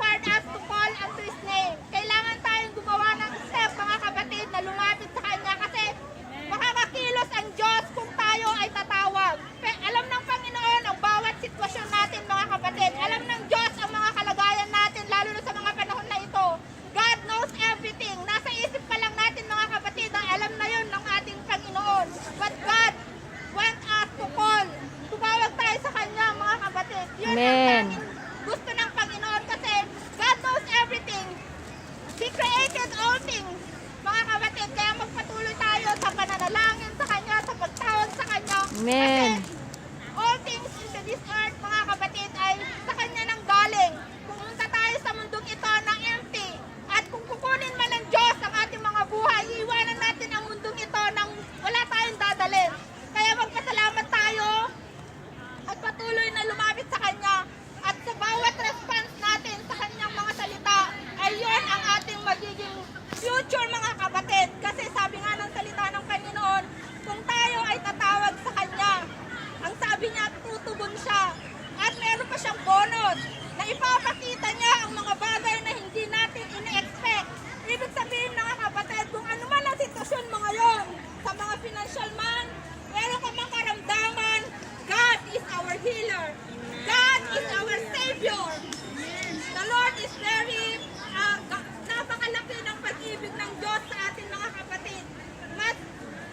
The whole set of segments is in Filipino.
required us to call unto His name. Kailangan tayong gumawa ng step, mga kapatid, na lumapit sa Kanya kasi makakakilos ang Diyos kung tayo ay tatawag. Alam ng Panginoon ang bawat sitwasyon natin, mga kapatid. Alam ng Diyos ang mga kalagayan natin, lalo na sa mga panahon na ito. God knows everything. Nasa isip pa lang natin, mga kapatid, ang alam na yun ng ating Panginoon. But God wants us to call. Tumawag tayo sa Kanya, mga kapatid. Yun Amen. ang gusto ng Panginoon kasi God knows everything. He created all things, mga kapatid. Kaya magpatuloy tayo sa pananalangin sa Kanya, sa pagtawag sa Kanya. Amen. Kasi all things in this earth, mga kapatid, ay sa Kanya nang galing. Pumunta tayo sa mundong ito na empty. At kung kukunin man ng Diyos ang ating mga buhay, iiwanan natin ang mundong ito nang wala tayong dadalhin. Kaya magpasalamat tayo at patuloy na lumapit sa Kanya. At sa bawat response natin sa Kanyang mga salita, ay yun ang ating magiging future, mga kapatid. Kasi sabi nga ng salita ng Panginoon, kung tayo ay tatawag sa Kanya, ang sabi niya, tutugon siya. At meron pa siyang bonus na ipapakita niya ang mga bagay na hindi natin ine-expect. Ibig sabihin, mga kapatid, kung ano man ang sitwasyon mo ngayon, sa mga financial man, meron ka mang karamdaman, God is our healer. God is our Savior. The Lord is very, napakalaki ng pag-ibig ng Diyos sa ating mga kapatid.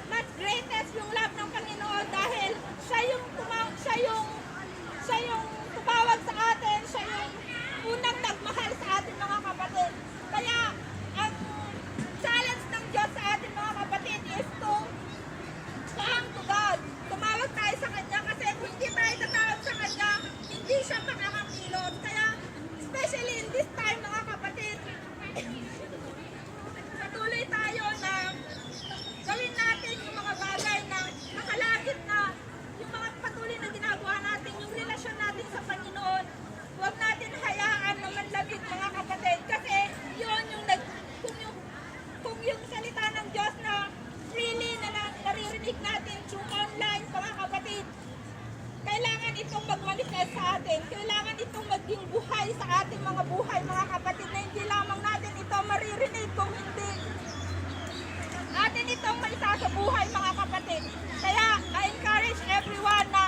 Mas greatest yung love ng Panginoon dahil siya yung tumawag sa atin, siya yung unang nagmahal sa atin, mga kapatid. Kaya ang challenge ng Diyos sa atin, mga kapatid, is to come to God. Tumawag tayo sa Kanya kasi kung hindi tayo tatawag sa Kanya, hindi siya makakakilos. Kaya especially in this time, mga kapatid, patuloy tayo na gawin natin yung mga bagay na nakalagit na yung mga patuloy na ginagawa natin, yung relasyon natin sa Panginoon. Huwag natin hayaan na manlabig, mga kapatid, kasi yun yung kung yung salita ng Diyos na freely na naririnig natin through online, mga kapatid, kailangan itong magmanifest sa atin. Kailangan itong maging buhay sa ating mga buhay, mga kapatid, na hindi lamang natin ito maririnig kung hindi atin itong maisa sa buhay, mga kapatid. Kaya, I-encourage everyone na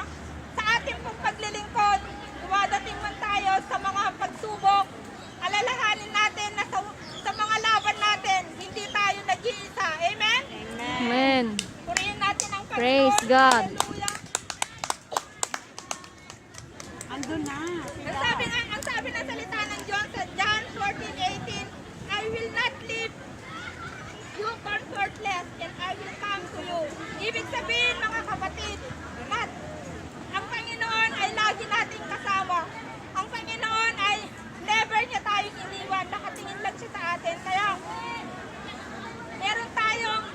sa ating pong paglilingkod, dumadating man tayo sa mga pagsubok, alalahanin natin na sa mga laban natin, hindi tayo nag-iisa. Amen? Amen. Purihin natin ang Panginoon. Praise God. Hallelujah. Andun na. Ang sabi ng salita ng Diyos sa John 14:18, I will not leave you comfortless and I will come to you. Ibig sabihin, mga kapatid, at ang Panginoon ay lagi nating kasama. Ang Panginoon ay never niya tayong iniwan. Nakatingin lang siya sa atin. Kaya meron tayong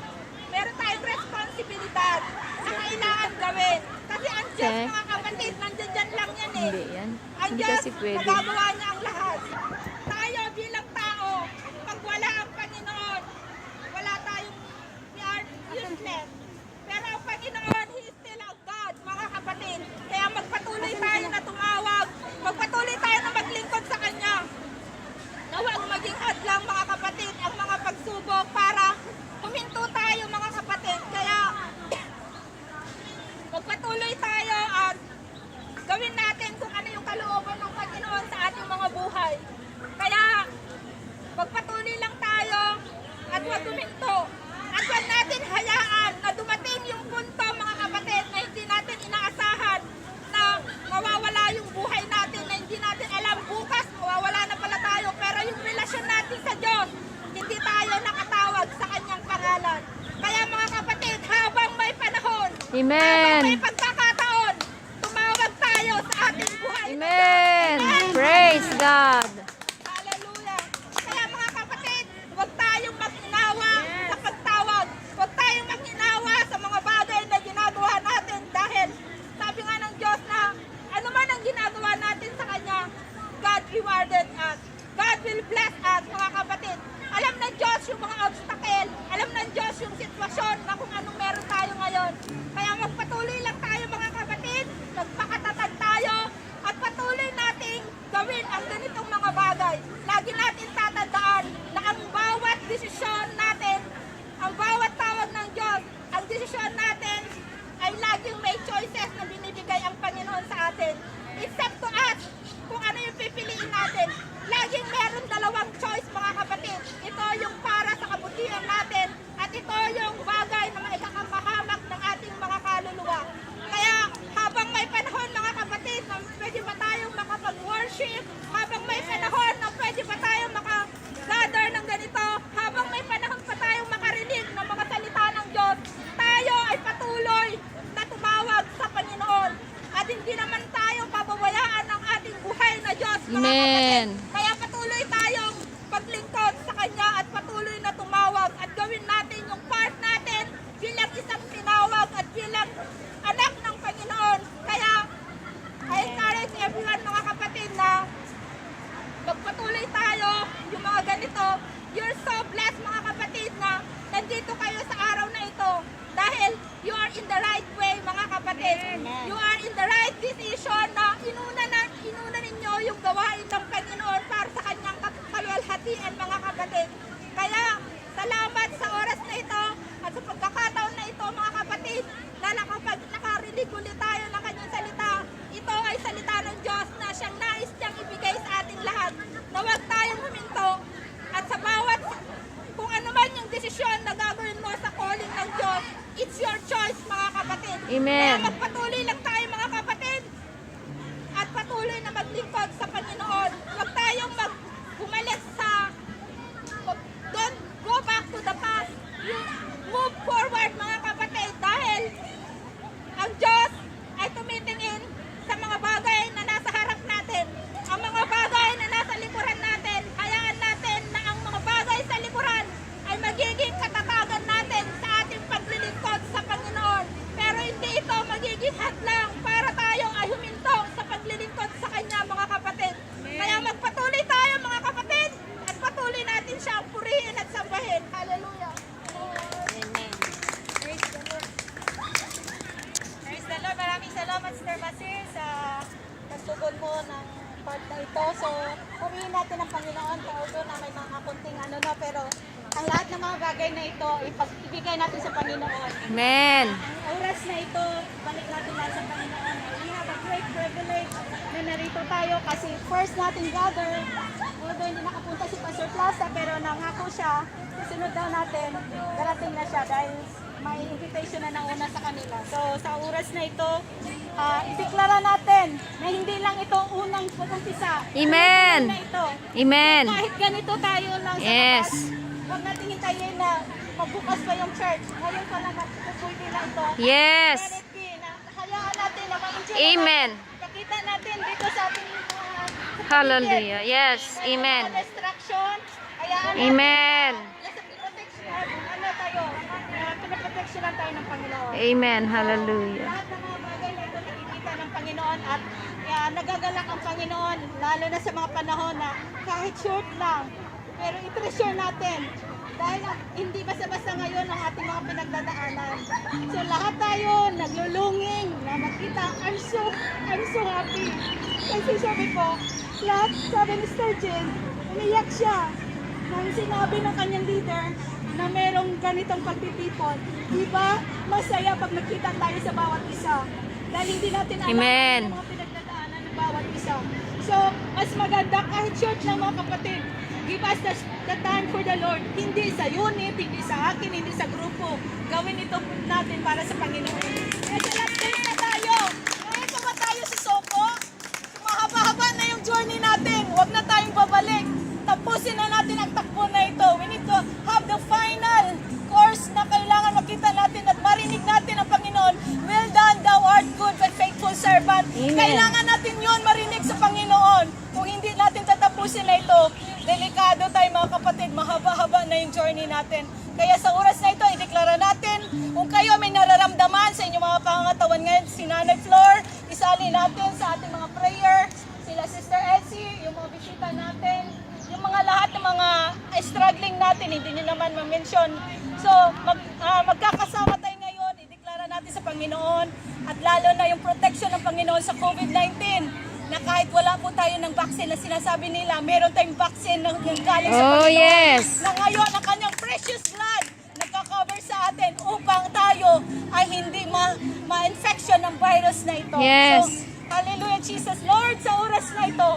responsibilidad na kailangan gawin. Kasi ang Diyos, Okay. mga kapatid, nandiyan lang yan eh. Hindi yan. Ang Hindi Diyos, kasi pwede. magagawa niya ang lahat. Tayo bilang tao, pag wala ang Panginoon, wala tayong, we are useless. Pero ang Panginoon, He is still our God, mga kapatid. Kaya magpatuloy tayo na tumawag, magpatuloy tayo na maglingkod sa Kanya. Na huwag maging hadlang, mga kapatid, ang mga pagsubok para huminto tayo, mga kapatid. Kaya magpatuloy tayo at gawin natin kung ano yung kalooban ng Panginoon sa ating mga buhay. Kaya magpatuloy lang tayo at huwag huminto. At huwag natin hayaan na dumating yung punto, mga kapatid, na hindi natin inaasahan na mawawala yung buhay natin, na hindi natin alam bukas, mawawala na pala tayo. Pero yung relasyon natin sa Diyos, hindi tayo nakatawag sa Kanyang pangalan. Kaya, mga kapatid, habang may panahon, Amen. habang may pagkakataon, tumawag tayo sa ating buhay. Amen. Praise God. Hallelujah. Kaya, mga kapatid, huwag tayong mag-inawa sa pagtawag. Huwag tayong mag-inawa sa mga bagay na ginagawa natin dahil sabi nga ng Diyos na ano man ang ginagawa natin sa Kanya, God rewarded us. God will bless us, mga kapatid. Alam ng Diyos yung mga obstacle. Alam ng Diyos yung sitwasyon na kung anong meron tayo ngayon. Kaya magpatuloy lang tayo natin. Laging meron dalawang choice mga kapatid. Ito yung para sa kabutihan natin at ito yung bagay na maikakamahamak ng ating mga kaluluwa. Kaya habang may panahon mga kapatid na pwede ba tayong makapag-worship, habang may panahon na pwede ba tayong maka-gather ng ganito, habang may panahon pa tayong makarinig ng mga salita ng Diyos, tayo ay patuloy na tumawag sa Panginoon. At hindi naman tayo pababayaan ng ating buhay na Diyos mga Amen. kapatid. Kaya patuloy tayong paglingkod sa Kanya at patuloy na tumawag at gawin natin yung part natin bilang isang tinawag at bilang anak ng Panginoon. Kaya I encourage everyone mga kapatid na magpatuloy tayo yung mga ganito. You're so blessed mga kapatid na nandito kayo sa araw na ito dahil you are in the right way mga kapatid. You are in the right decision na inuna ninyo yung gawain ng Panginoon para sa kanyang kaluwalhatian mga kapatid. Kaya salamat sa oras na ito at sa pagkakataon na ito mga kapatid na kapag nakarinig ulit tayo ng kanyang salita, ito ay salita ng Diyos na siyang nais niyang ibigay sa ating lahat. Na huwag tayong huminto at sa bawat kung ano man yung desisyon na gagawin mo sa calling ng Diyos, it's your choice mga kapatid. Amen. Kaya magpatuloy lang tayo mga kapatid at patuloy na maglingkod sa Panginoon. Huwag tayong bumalik sa don't go back to the past. You move forward mga kapatid dahil ang Diyos ay tumitingin sa mga bagay na nasa harap natin. Ang mga bagay na nasa likuran natin, hayaan natin na ang mga bagay sa likuran ay magiging katatagan natin sa ating paglilingkod sa Panginoon. Pero hindi ito magiging hadlang para tayo ay huminto sa paglilingkod sa Kanya mga kapatid. Kaya magpatuloy tayo mga kapatid at patuloy natin siyang purihin at sambahin. Hallelujah. Praise the Lord. Maraming salamat, Sister Basir, sa pagtugon mo ng part na ito. So, purihin natin ang Panginoon. Kaudo na may mga kunting pero ang lahat ng mga bagay na ito, ibigay natin sa Panginoon. Amen. Ang oras na ito, balik natin lahat sa Panginoon. We have a great privilege na narito tayo kasi first natin gather. Although hindi nakapunta si Pastor Plaza, pero nangako siya, susunod daw natin, darating na siya dahil may invitation na nauna sa kanila. So sa oras na ito, ideklara natin na hindi lang ito unang pag-umpisa. Amen. Na ito. Amen. Kahit ganito tayo lang sa Yes. labas, huwag natin hintayin na pagbukas pa yung church. Ngayon pa lang pupwede na ito. Yes. Let it be na hayaan natin na ma-enjoy Amen. natin. Pakita natin dito sa ating Hallelujah. Yes. Amen. Distraction. Hayaan Amen. Nasa protection. Ano tayo? Pinaprotection lang tayo ng Panginoon. Amen. Hallelujah. Lahat ng mga bagay na ito nakikita ng Panginoon at nagagalak ang Panginoon lalo na sa mga panahon na kahit short lang pero i-treasure natin dahil hindi basta-basta ngayon ang ating mga pinagdadaanan. So lahat tayo naglulunging na makita. I'm so happy. Kasi sabi ko, lahat sabi ni Sturgeon, umiyak siya nang sinabi ng kanyang leader na merong ganitong pagtitipon. Diba? Masaya pag nakita tayo sa bawat isa. Dahil hindi natin alam Amen. ang mga pinagdadaanan ng bawat isa. So, mas maganda kahit short lang mga kapatid. Give us the time for the Lord. Hindi sa unit, hindi sa akin, hindi sa grupo. Gawin ito natin para sa Panginoon. Kaya sa last day na tayo. Ngayon pa ba tayo sa Soko? Mahaba-haba na yung journey natin. Huwag na tayong babalik. Tapusin na natin ang takbo na ito. We need to have the final course na kailangan makita natin at marinig natin ang Panginoon. Well done, thou art good and faithful servant. Amen. Kailangan natin yun marinig sa Panginoon. Kung hindi natin tatapusin na ito, delikado tayo mga kapatid. Mahaba-haba na yung journey natin. Kaya sa oras na ito, ideklara natin, kung kayo may nararamdaman sa inyong mga pangangatawan ngayon, si Nanay Flor, isali natin sa ating mga prayer, sila Sister Elsie, yung mga bisita natin, yung mga lahat ng mga struggling natin, hindi nyo naman ma-mention. So, magkakasama tayo ngayon, ideklara natin sa Panginoon, at lalo na yung protection ng Panginoon sa COVID-19, na kahit wala po tayo ng vaccine na sinasabi nila, meron tayong vaccine na yung galing sa Oh, Panginoon. yes. Na ngayon, ang kanyang precious blood nagka-cover sa atin upang tayo ay hindi ma-infection ng virus na ito. Yes. So, hallelujah, Jesus. Lord, sa oras na ito,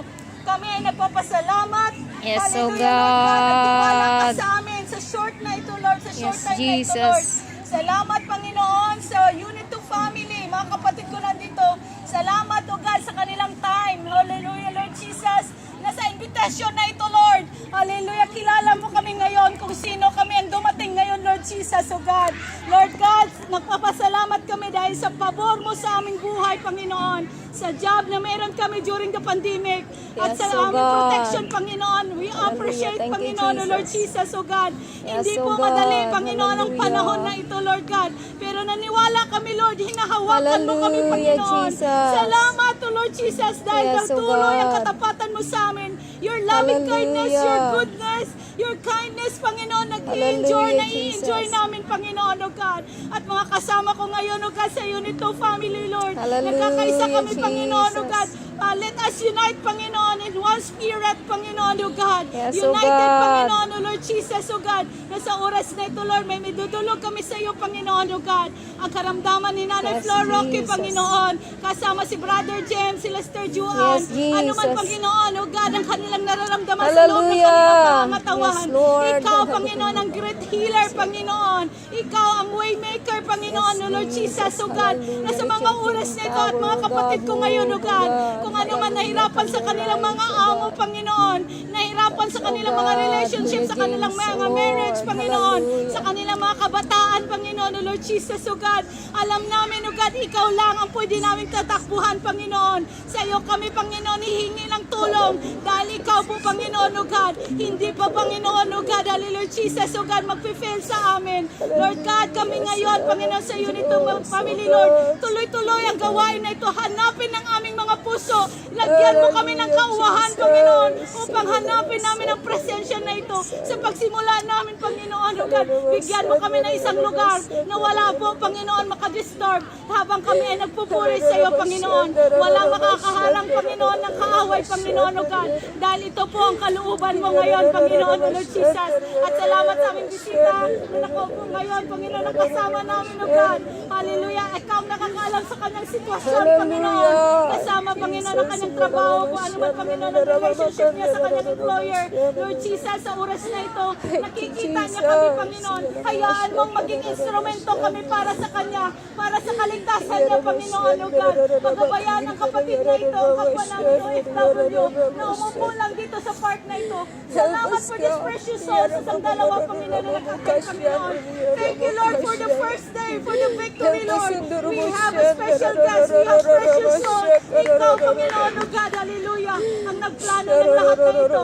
kami ay nagpapasalamat. Yes, oh Hallelujah, Lord God. Nagtiwala ka God. sa amin sa short na ito, Lord. Sa short Yes, time na ito, Jesus. Lord. Salamat, Panginoon, sa Unit 2 family. Mga kapatid ko nandito. Salamat, O God, sa kanilang time. Hallelujah, Lord Jesus. Nasa invitation na ito, Lord. Hallelujah. Kilala mo kami ngayon kung sino kami ang dumating ngayon, Lord Jesus, O God. Lord God, nagpapasalamat kami dahil sa pabor mo sa aming buhay, Panginoon. Sa job na meron kami during the pandemic. At Yes, sa O aming God. protection, Panginoon. We appreciate, Thank you, Panginoon, O Lord Jesus, O God. Yes, Hindi O po God. madali, Panginoon, ang Hallelujah. panahon na ito, Lord God. Pero naniwala kami, Lord, hinahawakan mo kami, Hallelujah, Panginoon. Jesus. Salamat, O Lord Jesus, dahil Yes, O tuloy ang God. katapatan mo sa amin. Your loving kindness, your Hallelujah. goodness, your kindness, Panginoon, nag-i-enjoy, Hallelujah, nai-enjoy Jesus. namin, Panginoon, O God. At mga kasama ko ngayon, O God, sa Unit 2 family, Lord. Hallelujah, Nagkakaisa kami, Jesus. Panginoon, O God. Let us unite, Panginoon, in one spirit, Panginoon, O God. Yes, O United, God. Panginoon, O Lord Jesus, O God. Na sa oras na ito, Lord, may midudulog kami sa iyo, Panginoon, O God. Ang karamdaman ni Nanay Yes, Flor Roque, Jesus. Panginoon. Kasama si Brother James, si Lester Juan. Yes, Jesus. Ano man, Panginoon, O God, ang kanilang nararamdaman sa loob ng Hallelujah. kanilang pangangatawan. Yes, Lord. Ikaw, Panginoon, ang great healer, Panginoon. Ikaw ang waymaker, Panginoon, Yes, O Lord Jesus, O God. Hallelujah. Na sa mga oras na ito at mga kapatid ko ngayon, O God, kung ano man nahirapan sa kanilang mga amo, Panginoon, nahirapan sa kanilang mga relationship, sa kanilang mga marriage, Panginoon, sa kanilang mga kabataan, Panginoon, O Lord Jesus, O God. Alam namin, O God, ikaw lang ang pwede namin tatakbuhan, Panginoon. Sa iyo kami, Panginoon, hihingi ng tulong dahil ikaw po, Panginoon, O God. Hindi pa, Panginoon, O God, dahil Lord Jesus, O God, magpe-fail sa amin. Lord God, kami ngayon, Panginoon, sa Unit 2 family, Lord, tuloy-tuloy ang gawain na ito. Hanapin ang aming mga puso. Lagyan mo kami ng kauwahan, Panginoon, upang hanapin namin ang presensya na ito. Sa pagsimula namin, Panginoon, O God, bigyan mo kami ng isang lugar na wala po, Panginoon, makadisturb habang kami ay nagpupuri sa iyo, Panginoon. Walang makakaharang, Panginoon, ng kaaway, Panginoon, O God. Dahil ito po ang kalooban mo ngayon, Panginoon, O Lord Jesus. At salamat sa aming bisita na nakaupo ngayon, Panginoon, ang kasama namin, O God. Hallelujah. Ikaw ang nakakaalam sa kanyang sitwasyon, Panginoon. Kasama, Panginoon, ang kanyang trabaho, kung ano man, Panginoon, ang relationship niya sa kanyang employer. Lord Jesus, sa oras na ito, nakikita niya kami, Panginoon. Hayaan mong maging instrumento kami para sa kanya, para sa kaligtasan niya, Panginoon, O God. Pagabayaan ng kapatid na ito, ang kapwa namin OFW, na umupo lang dito sa part na ito. Salamat for this precious soul sa isang dalawa, Panginoon, na nakatay, Panginoon. Thank you, Lord, for the first day, for the victory, Lord. We have a special guest, we have precious soul. Ikaw, Panginoon, O God, hallelujah, ang nagplano ng lahat na ito.